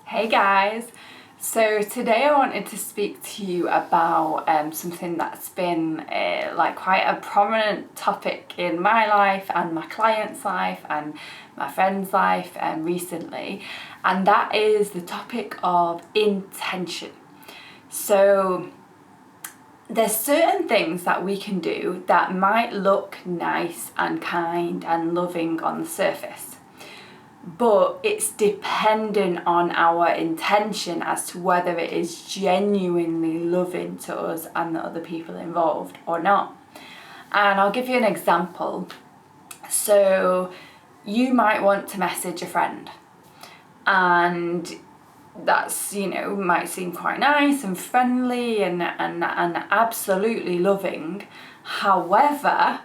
Hey guys! So today I wanted to speak to you about something that's been quite a prominent topic in my life and my client's life and my friend's life recently, and that is the topic of intention. So there's certain things that we can do that might look nice and kind and loving on the surface, but it's dependent on our intention as to whether it is genuinely loving to us and the other people involved or not. And I'll give you an example. So you might want to message a friend, and that's, might seem quite nice and friendly and absolutely loving. However,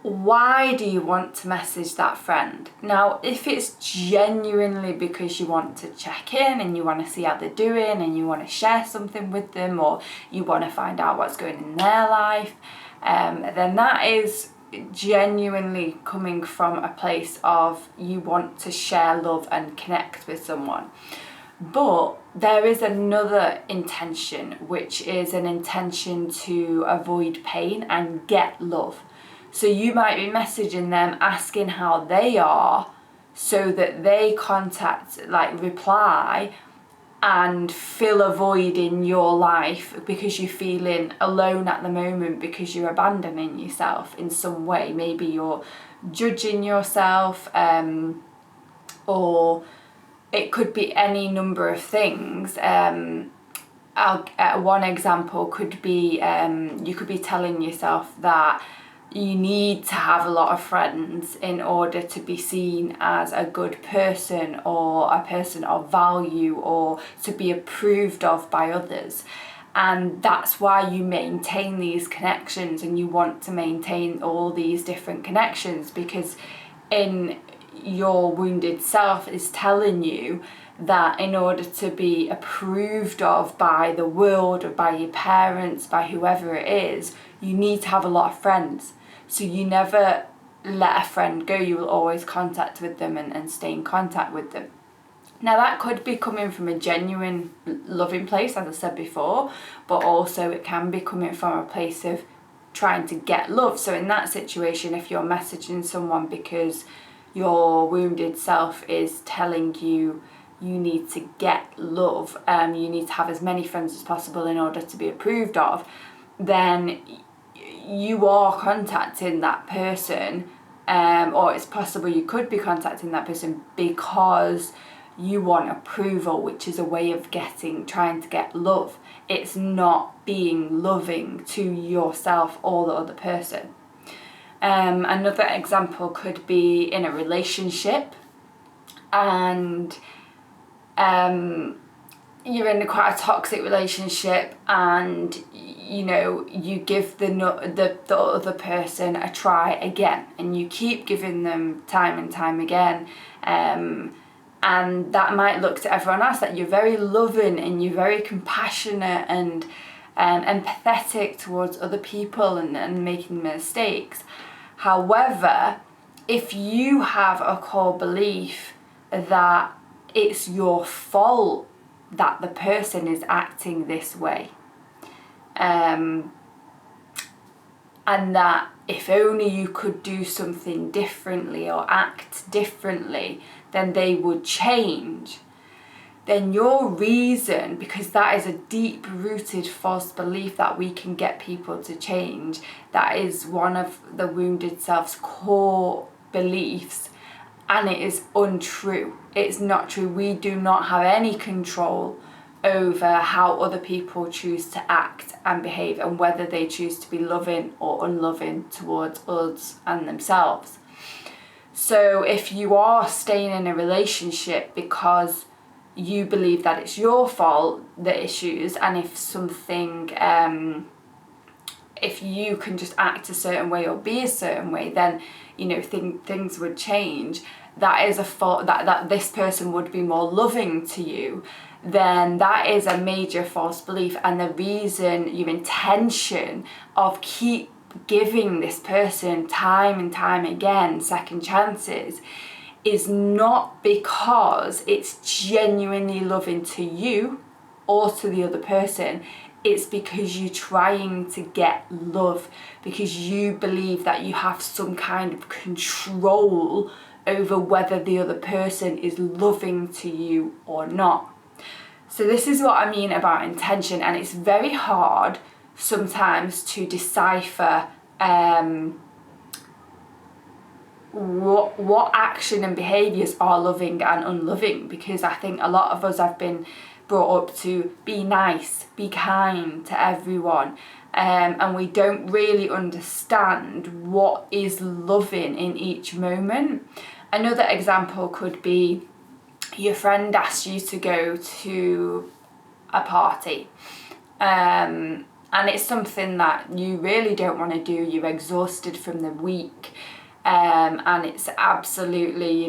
why do you want to message that friend? Now, if it's genuinely because you want to check in and you want to see how they're doing and you want to share something with them, or you want to find out what's going on in their life, then that is genuinely coming from a place of you want to share love and connect with someone. But there is another intention, which is an intention to avoid pain and get love. So you might be messaging them asking how they are so that they reply and fill a void in your life because you're feeling alone at the moment because you're abandoning yourself in some way. Maybe you're judging yourself, or it could be any number of things. One example could be you could be telling yourself that you need to have a lot of friends in order to be seen as a good person or a person of value or to be approved of by others. And that's why you maintain these connections, and you want to maintain all these different connections, because in your wounded self is telling you that in order to be approved of by the world or by your parents, by whoever it is, you need to have a lot of friends. So you never let a friend go, you will always contact with them and stay in contact with them. Now that could be coming from a genuine loving place, as I said before, but also it can be coming from a place of trying to get love. So in that situation, if you're messaging someone because your wounded self is telling you you need to get love, you need to have as many friends as possible in order to be approved of, then you are contacting that person, or it's possible you could be contacting that person because you want approval, which is a way of trying to get love. It's not being loving to yourself or the other person. Another example could be in a relationship, and you're in quite a toxic relationship, and you give the other person a try again, and you keep giving them time and time again, and that might look to everyone else that you're very loving and you're very compassionate and empathetic towards other people and making mistakes. However, if you have a core belief that it's your fault that the person is acting this way, and that if only you could do something differently or act differently, then they would change, then your reason, because that is a deep-rooted false belief that we can get people to change, that is one of the wounded self's core beliefs, and it is untrue. It's not true. We do not have any control over how other people choose to act and behave, and whether they choose to be loving or unloving towards us and themselves. So if you are staying in a relationship because you believe that it's your fault, the issues, and if something, if you can just act a certain way or be a certain way, then things would change. That is a fault, that this person would be more loving to you, then that is a major false belief. And the reason, your intention of keep giving this person time and time again second chances, is not because it's genuinely loving to you or to the other person. It's because you're trying to get love, because you believe that you have some kind of control over whether the other person is loving to you or not. So this is what I mean about intention, and it's very hard sometimes to decipher what action and behaviours are loving and unloving, because I think a lot of us have been brought up to be nice, be kind to everyone, and we don't really understand what is loving in each moment. Another example could be your friend asks you to go to a party, and it's something that you really don't want to do. You're exhausted from the week, and it's absolutely,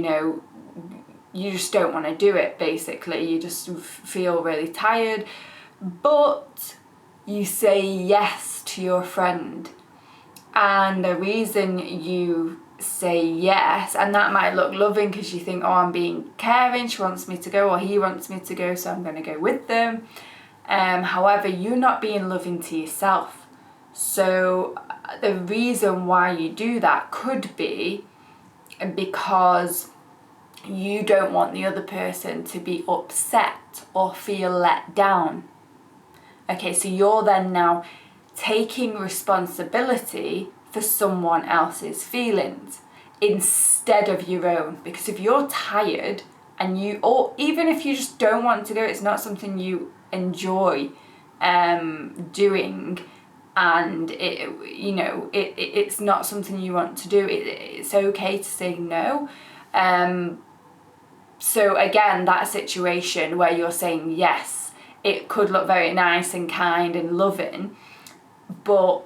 you just don't want to do it, basically. You just feel really tired, but you say yes to your friend. And the reason you say yes, and that might look loving because you think, oh, I'm being caring, she wants me to go, or he wants me to go, so I'm going to go with them. However, you're not being loving to yourself. So the reason why you do that could be because you don't want the other person to be upset or feel let down. Okay, so you're then now taking responsibility for someone else's feelings instead of your own. Because if you're tired and or even if you just don't want to go, it's not something you enjoy doing, and it's not something you want to do, it's okay to say no. So again, that situation where you're saying yes, it could look very nice and kind and loving, but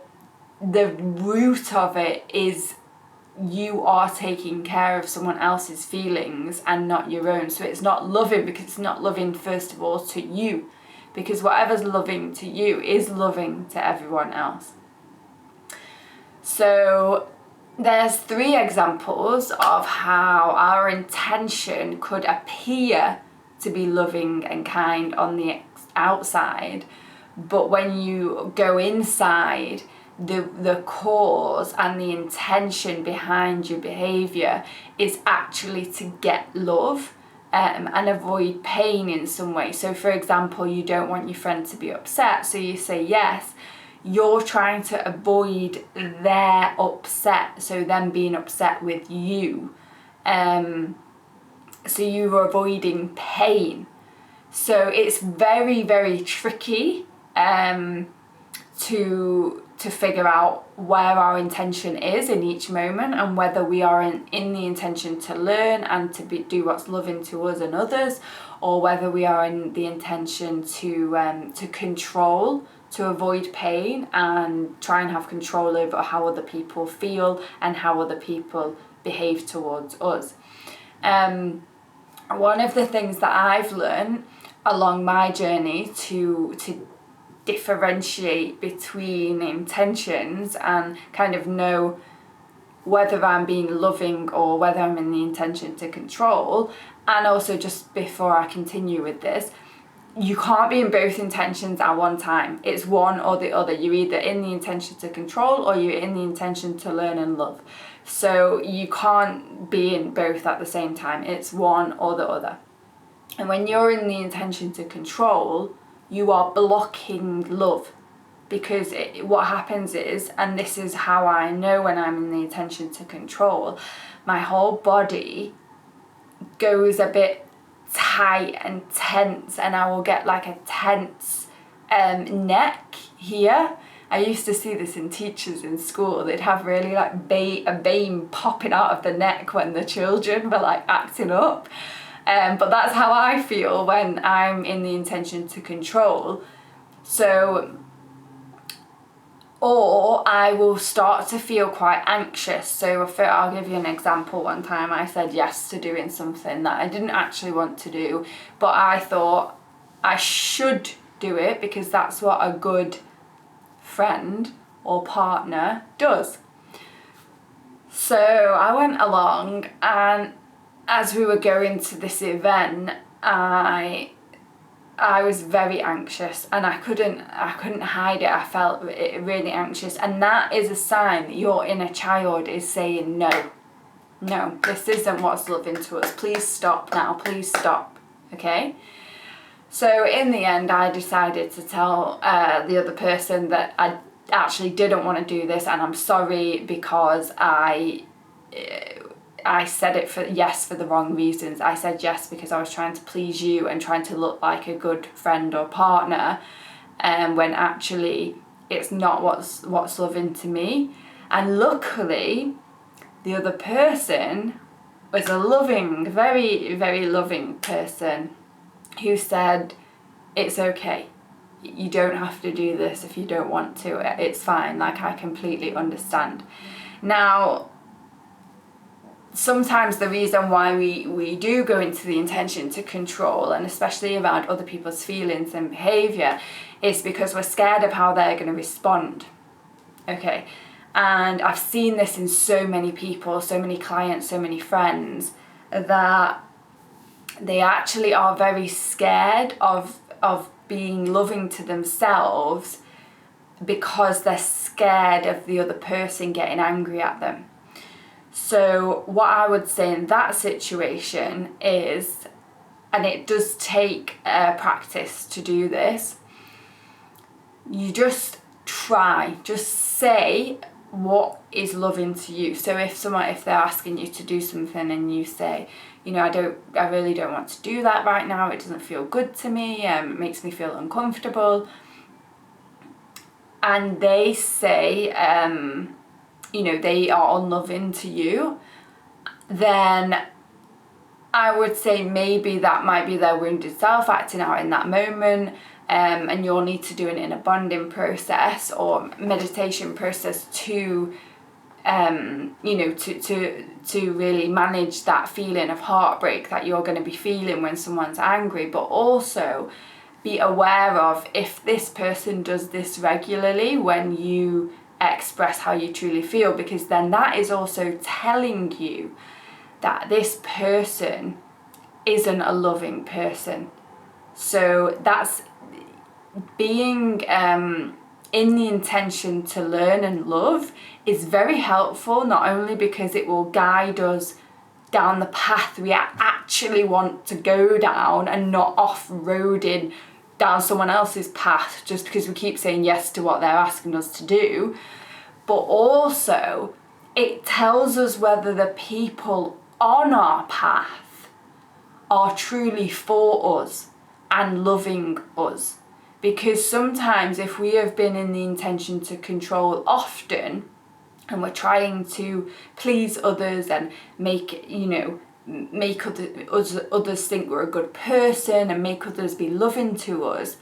the root of it is you are taking care of someone else's feelings and not your own. So it's not loving, because it's not loving, first of all, to you, because whatever's loving to you is loving to everyone else. So there's 3 examples of how our intention could appear to be loving and kind on the outside, but when you go inside, the cause and the intention behind your behaviour is actually to get love and avoid pain in some way. So for example, you don't want your friend to be upset, so you say yes. You're trying to avoid their upset, so them being upset with you. So you're avoiding pain. So it's very, very tricky to figure out where our intention is in each moment, and whether we are in the intention to learn and to do what's loving to us and others, or whether we are in the intention to control, to avoid pain and try and have control over how other people feel and how other people behave towards us. One of the things that I've learned along my journey to differentiate between intentions and kind of know whether I'm being loving or whether I'm in the intention to control, and also just before I continue with this, you can't be in both intentions at one time. It's one or the other. You're either in the intention to control or you're in the intention to learn and love. So you can't be in both at the same time. It's one or the other. And when you're in the intention to control, you are blocking love, because what happens is, and this is how I know when I'm in the intention to control, my whole body goes a bit tight and tense, and I will get like a tense neck here. I used to see this in teachers in school. They'd have really like a vein popping out of the neck when the children were like acting up. But that's how I feel when I'm in the intention to control. So, or I will start to feel quite anxious. So I'll give you an example. One time I said yes to doing something that I didn't actually want to do, but I thought I should do it because that's what a good friend or partner does. So I went along, and as we were going to this event, I was very anxious, and I couldn't hide it. I felt really anxious, and that is a sign that your inner child is saying, no, this isn't what's loving to us. Please stop now, please stop, okay? So in the end, I decided to tell the other person that I actually didn't want to do this, and I'm sorry because I said it for the wrong reasons. I said yes because I was trying to please you and trying to look like a good friend or partner, when actually it's not what's loving to me. And luckily, the other person was a loving, very, very loving person who said, it's okay. You don't have to do this if you don't want to. It's fine. Like, I completely understand. Now, sometimes the reason why we do go into the intention to control, and especially around other people's feelings and behaviour, is because we're scared of how they're going to respond. Okay, and I've seen this in so many people, so many clients, so many friends, that they actually are very scared of being loving to themselves because they're scared of the other person getting angry at them. So what I would say in that situation is, and it does take practice to do this, you just say what is loving to you. So if they're asking you to do something and you say, I really don't want to do that right now, it doesn't feel good to me, it makes me feel uncomfortable, and they say they are unloving to you, then I would say maybe that might be their wounded self acting out in that moment, and you'll need to do an inner bonding process or meditation process to to really manage that feeling of heartbreak that you're going to be feeling when someone's angry, but also be aware of if this person does this regularly when you express how you truly feel, because then that is also telling you that this person isn't a loving person. So that's being in the intention to learn and love is very helpful, not only because it will guide us down the path we actually want to go down and not off-roading down someone else's path just because we keep saying yes to what they're asking us to do, but also it tells us whether the people on our path are truly for us and loving us. Because sometimes if we have been in the intention to control often, and we're trying to please others and make others think we're a good person and make others be loving to us,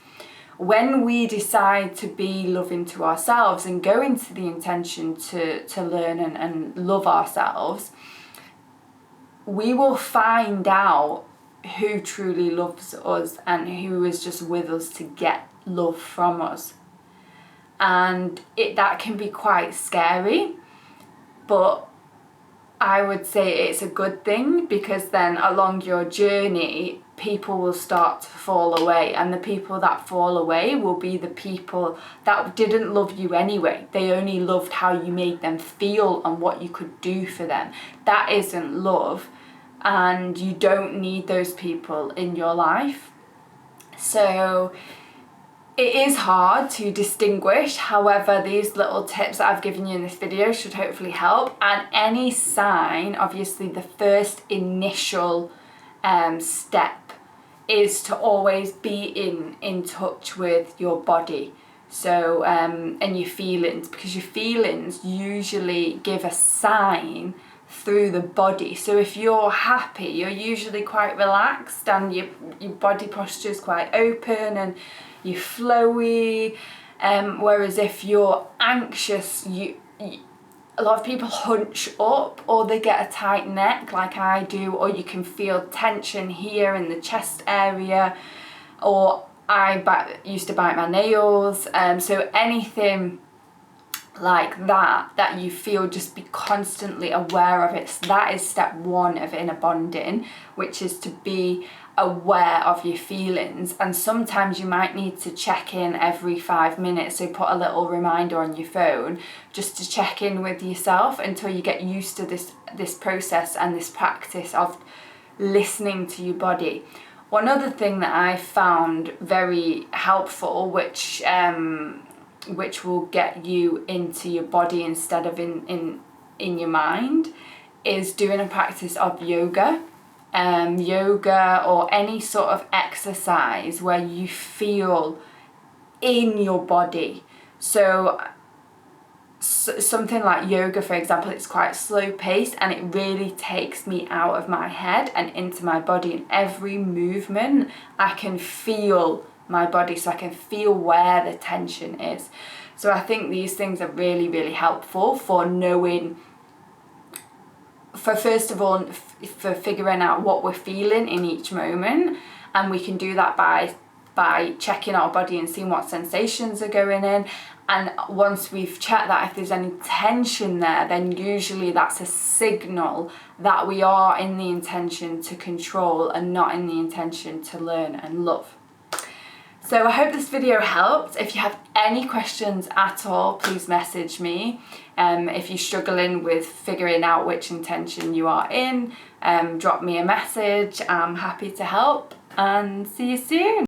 when we decide to be loving to ourselves and go into the intention to learn and love ourselves, we will find out who truly loves us and who is just with us to get love from us. And that can be quite scary, but I would say it's a good thing, because then along your journey people will start to fall away, and the people that fall away will be the people that didn't love you anyway. They only loved how you made them feel and what you could do for them. That isn't love, and you don't need those people in your life. So it is hard to distinguish. However, these little tips that I've given you in this video should hopefully help. And any sign, obviously the first initial step is to always be in touch with your body. So and your feelings, because your feelings usually give a sign through the body. So if you're happy, you're usually quite relaxed and your body posture is quite open and you're flowy, whereas if you're anxious, a lot of people hunch up, or they get a tight neck like I do, or you can feel tension here in the chest area, or I used to bite my nails, so anything like that you feel, just be constantly aware of it. So that is step one of inner bonding, which is to be aware of your feelings. And sometimes you might need to check in every 5 minutes, so put a little reminder on your phone just to check in with yourself until you get used to this process and this practice of listening to your body. One other thing that I found very helpful, which will get you into your body instead of in your mind, is doing a practice of yoga. Yoga or any sort of exercise where you feel in your body. So something like yoga, for example, it's quite slow paced and it really takes me out of my head and into my body. And every movement I can feel my body, so I can feel where the tension is. So I think these things are really, really helpful for knowing, for first of all, for figuring out what we're feeling in each moment. And we can do that by checking our body and seeing what sensations are going in. And once we've checked that, if there's any tension there, then usually that's a signal that we are in the intention to control and not in the intention to learn and love. So I hope this video helped. If you have any questions at all, please message me. If you're struggling with figuring out which intention you are in, drop me a message. I'm happy to help, and see you soon.